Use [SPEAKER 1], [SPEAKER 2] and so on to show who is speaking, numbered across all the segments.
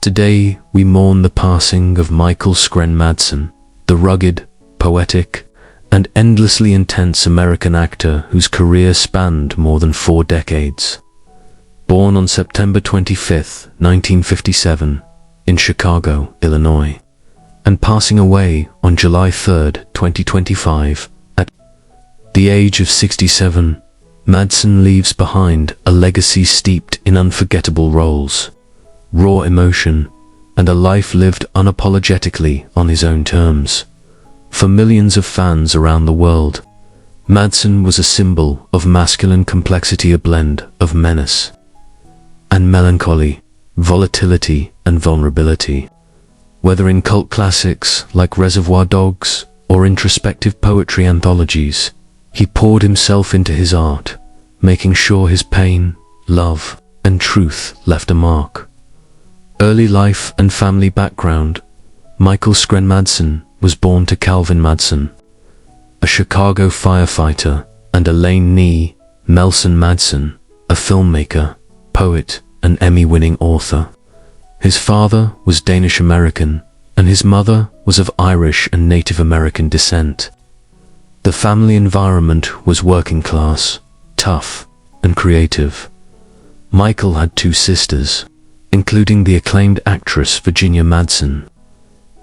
[SPEAKER 1] Today, we mourn the passing of Michael Søren Madsen, the rugged, poetic, and endlessly intense American actor whose career spanned more than 4 decades. Born on September 25, 1957, in Chicago, Illinois, and passing away on July 3, 2025, at the age of 67, Madsen leaves behind a legacy steeped in unforgettable roles, raw emotion, and a life lived unapologetically on his own terms. For millions of fans around the world, Madsen was a symbol of masculine complexity, a blend of menace and melancholy, volatility and vulnerability. Whether in cult classics like Reservoir Dogs or introspective poetry anthologies, he poured himself into his art, making sure his pain, love, and truth left a mark. Early life and family background. Michael Søren Madsen was born to Calvin Madsen, a Chicago firefighter, and Elaine Nee Melson Madsen, a filmmaker, poet, and Emmy-winning author. His father was Danish-American, and his mother was of Irish and Native American descent. The family environment was working class, tough, and creative. Michael had 2 sisters, including the acclaimed actress Virginia Madsen.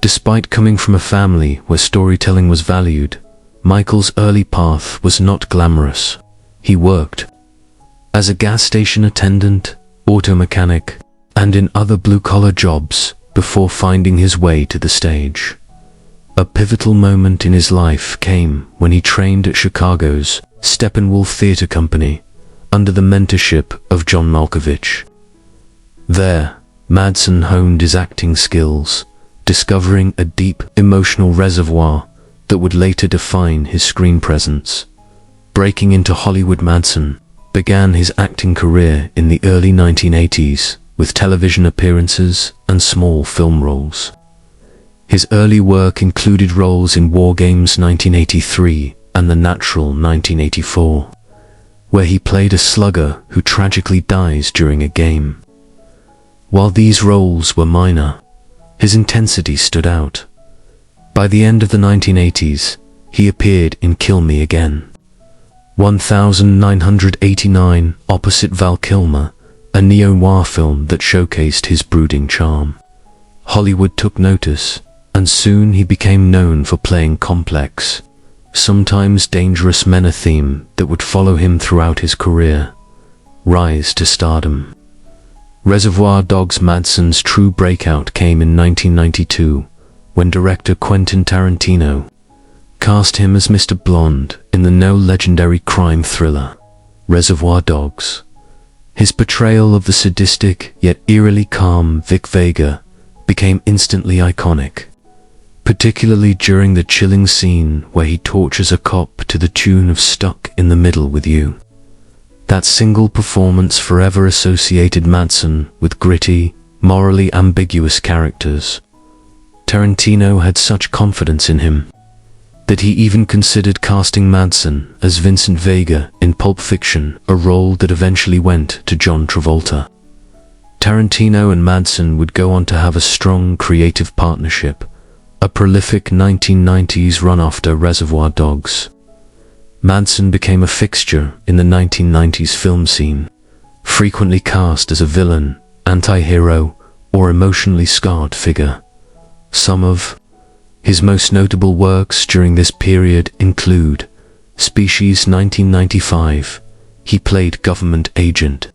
[SPEAKER 1] Despite coming from a family where storytelling was valued, Michael's early path was not glamorous. He worked as a gas station attendant, auto mechanic, and in other blue-collar jobs before finding his way to the stage. A pivotal moment in his life came when he trained at Chicago's Steppenwolf Theatre Company under the mentorship of John Malkovich. There, Madsen honed his acting skills, discovering a deep emotional reservoir that would later define his screen presence. Breaking into Hollywood, Madsen began his acting career in the early 1980s with television appearances and small film roles. His early work included roles in War Games 1983 and The Natural 1984, where he played a slugger who tragically dies during a game. While these roles were minor, his intensity stood out. By the end of the 1980s, he appeared in Kill Me Again, 1989, opposite Val Kilmer, a neo-noir film that showcased his brooding charm. Hollywood took notice, and soon he became known for playing complex, sometimes dangerous men, a theme that would follow him throughout his career. Rise to stardom. Reservoir Dogs. Madsen's true breakout came in 1992, when director Quentin Tarantino cast him as Mr. Blonde in the now legendary crime thriller, Reservoir Dogs. His portrayal of the sadistic yet eerily calm Vic Vega became instantly iconic, particularly during the chilling scene where he tortures a cop to the tune of Stuck in the Middle with You. That single performance forever associated Madsen with gritty, morally ambiguous characters. Tarantino had such confidence in him that he even considered casting Madsen as Vincent Vega in Pulp Fiction, a role that eventually went to John Travolta. Tarantino and Madsen would go on to have a strong creative partnership, a prolific 1990s run after Reservoir Dogs. Madsen became a fixture in the 1990s film scene, frequently cast as a villain, anti-hero, or emotionally scarred figure. Some of his most notable works during this period include Species 1995, he played government agent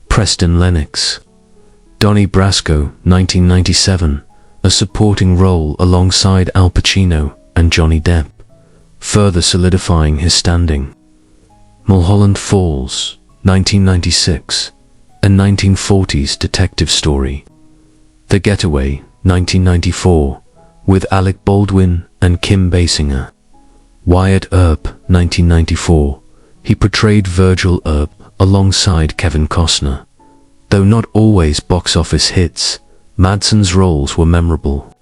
[SPEAKER 1] Preston Lennox; Donnie Brasco 1997, a supporting role alongside Al Pacino and Johnny Depp, further solidifying his standing. Mulholland Falls 1996, a 1940s detective story. The Getaway 1994, with Alec Baldwin and Kim Basinger. Wyatt Earp 1994, he portrayed Virgil Earp alongside Kevin Costner. Though not always box office hits, Madsen's roles were memorable.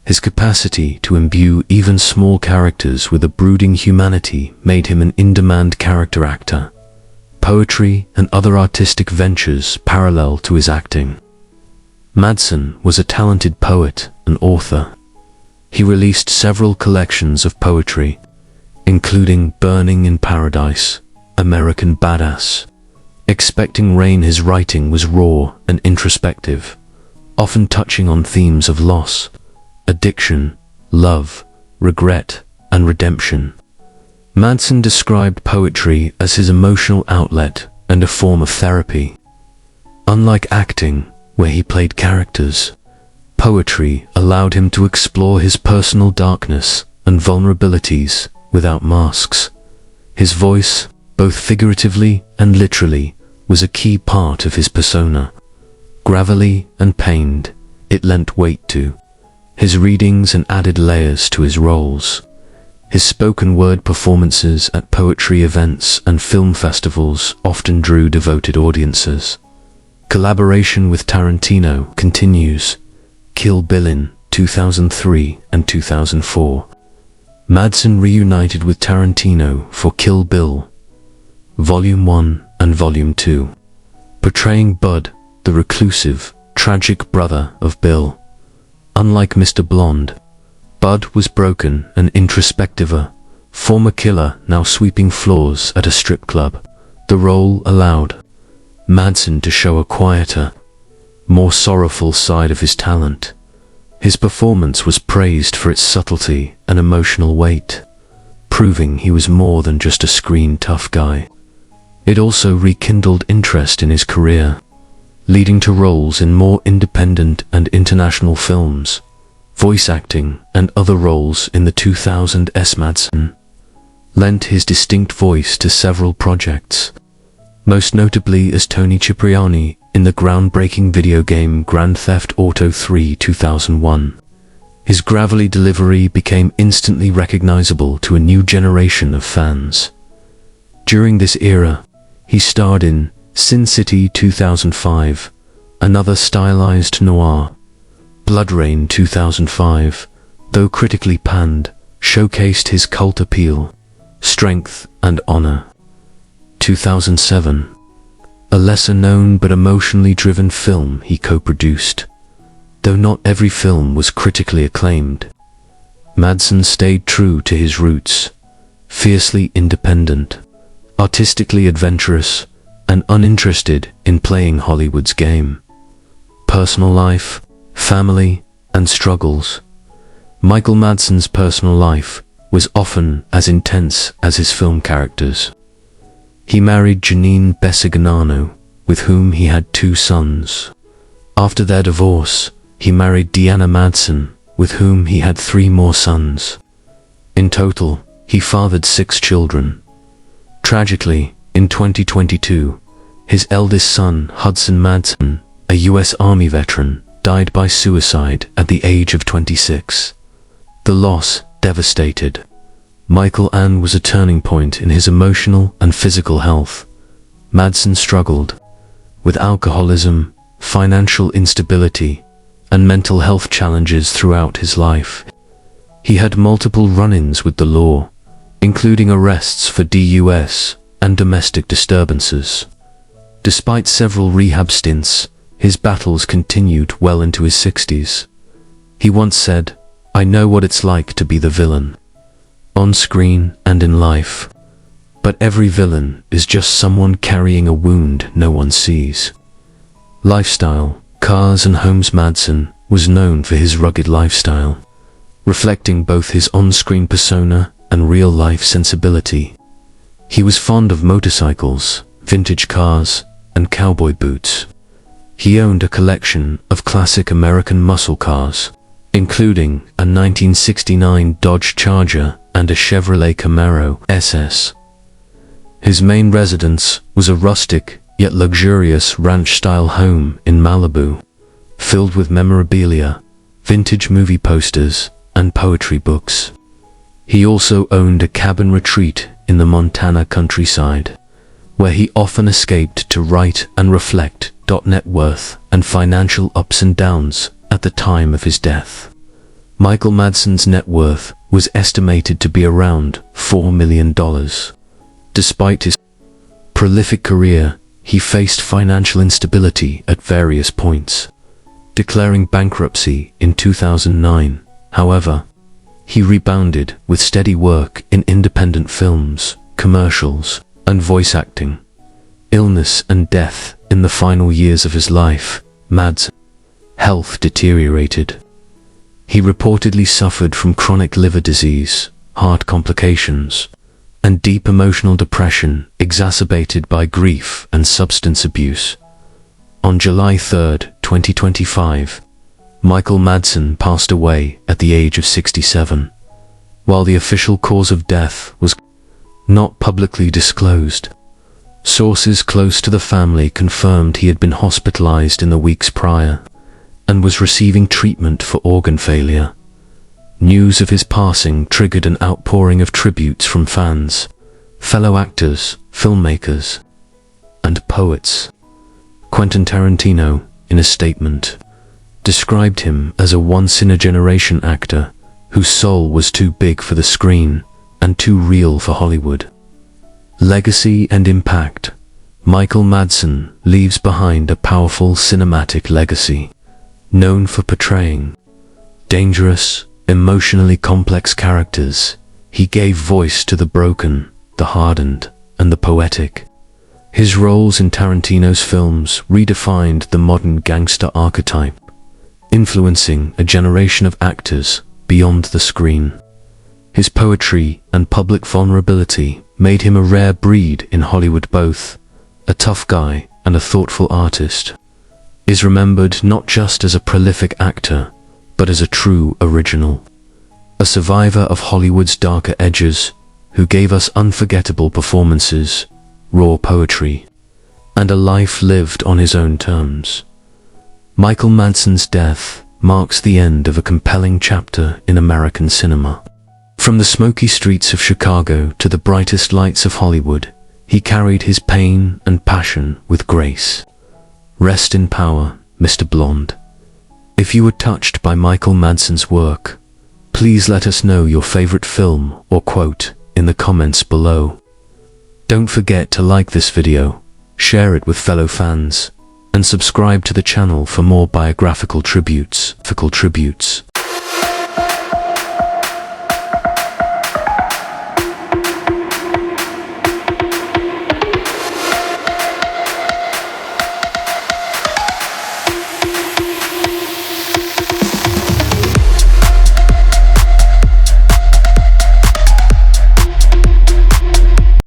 [SPEAKER 1] His capacity to imbue even small characters with a brooding humanity made him an in-demand character actor. Poetry and other artistic ventures parallel to his acting. Madsen was a talented poet and author. He released several collections of poetry, including Burning in Paradise, American Badass. Expecting Rain. His writing was raw and introspective, often touching on themes of loss, addiction, love, regret, and redemption. Madsen described poetry as his emotional outlet and a form of therapy. Unlike acting, where he played characters, poetry allowed him to explore his personal darkness and vulnerabilities without masks. His voice, both figuratively and literally, was a key part of his persona. Gravelly and pained, it lent weight to his readings and added layers to his roles. His spoken word performances at poetry events and film festivals often drew devoted audiences. Collaboration with Tarantino continues. Kill Bill in 2003 and 2004. Madsen reunited with Tarantino for Kill Bill, Volume 1 and Volume 2, portraying Bud, the reclusive, tragic brother of Bill. Unlike Mr. Blonde, Bud was broken and introspective, a former killer now sweeping floors at a strip club. The role allowed Madsen to show a quieter, more sorrowful side of his talent. His performance was praised for its subtlety and emotional weight, proving he was more than just a screen tough guy. It also rekindled interest in his career, leading to roles in more independent and international films, voice acting, and other roles in the 2000s. Madsen lent his distinct voice to several projects, most notably as Tony Cipriani in the groundbreaking video game Grand Theft Auto 3 2001. His gravelly delivery became instantly recognizable to a new generation of fans. During this era, he starred in Sin City 2005, another stylized noir. Blood Rain 2005, though critically panned, showcased his cult appeal, strength, and honor. 2007, a lesser-known but emotionally driven film he co-produced. Though not every film was critically acclaimed, Madsen stayed true to his roots, fiercely independent, artistically adventurous, and uninterested in playing Hollywood's game. Personal life, family, and struggles. Michael Madsen's personal life was often as intense as his film characters. He married Janine Bessiganano, with whom he had 2 sons. After their divorce, he married Deanna Madsen, with whom he had 3 more sons. In total, he fathered 6 children. Tragically, in 2022, his eldest son, Hudson Madsen, a U.S. Army veteran, died by suicide at the age of 26. The loss devastated Michael and was a turning point in his emotional and physical health. Madsen struggled with alcoholism, financial instability, and mental health challenges throughout his life. He had multiple run-ins with the law, including arrests for DUS and domestic disturbances. Despite several rehab stints, his battles continued well into his 60s. He once said, "I know what it's like to be the villain, on screen and in life. But every villain is just someone carrying a wound no one sees." Lifestyle, cars and homes. Madsen was known for his rugged lifestyle, reflecting both his on-screen persona and real-life sensibility. He was fond of motorcycles, vintage cars, and cowboy boots. He owned a collection of classic American muscle cars, including a 1969 Dodge Charger and a Chevrolet Camaro SS. His main residence was a rustic yet luxurious ranch-style home in Malibu, filled with memorabilia, vintage movie posters, and poetry books. He also owned a cabin retreat in the Montana countryside, where he often escaped to write and reflect. Net worth and financial ups and downs. At the time of his death, Michael Madsen's net worth was estimated to be around $4 million. Despite his prolific career, he faced financial instability at various points. declaring bankruptcy in 2009. However, he rebounded with steady work in independent films, commercials, and voice acting. Illness and death in the final years of his life, Madsen's health deteriorated. He reportedly suffered from chronic liver disease, heart complications, and deep emotional depression exacerbated by grief and substance abuse. On July 3, 2025, Michael Madsen passed away at the age of 67, while the official cause of death was not publicly disclosed. Sources close to the family confirmed he had been hospitalized in the weeks prior and was receiving treatment for organ failure. News of his passing triggered an outpouring of tributes from fans, fellow actors, filmmakers, and poets. Quentin Tarantino, in a statement, described him as a once-in-a-generation actor whose soul was too big for the screen and too real for Hollywood. Legacy and impact. Michael Madsen leaves behind a powerful cinematic legacy. Known for portraying dangerous, emotionally complex characters, he gave voice to the broken, the hardened, and the poetic. His roles in Tarantino's films redefined the modern gangster archetype, influencing a generation of actors beyond the screen. His poetry and public vulnerability made him a rare breed in Hollywood. Both a tough guy and a thoughtful artist, is remembered not just as a prolific actor, but as a true original. A survivor of Hollywood's darker edges, who gave us unforgettable performances, raw poetry, and a life lived on his own terms. Michael Madsen's death marks the end of a compelling chapter in American cinema. From the smoky streets of Chicago to the brightest lights of Hollywood, he carried his pain and passion with grace. Rest in power, Mr. Blonde. If you were touched by Michael Madsen's work, please let us know your favorite film or quote in the comments below. Don't forget to like this video, share it with fellow fans, and subscribe to the channel for more biographical tributes.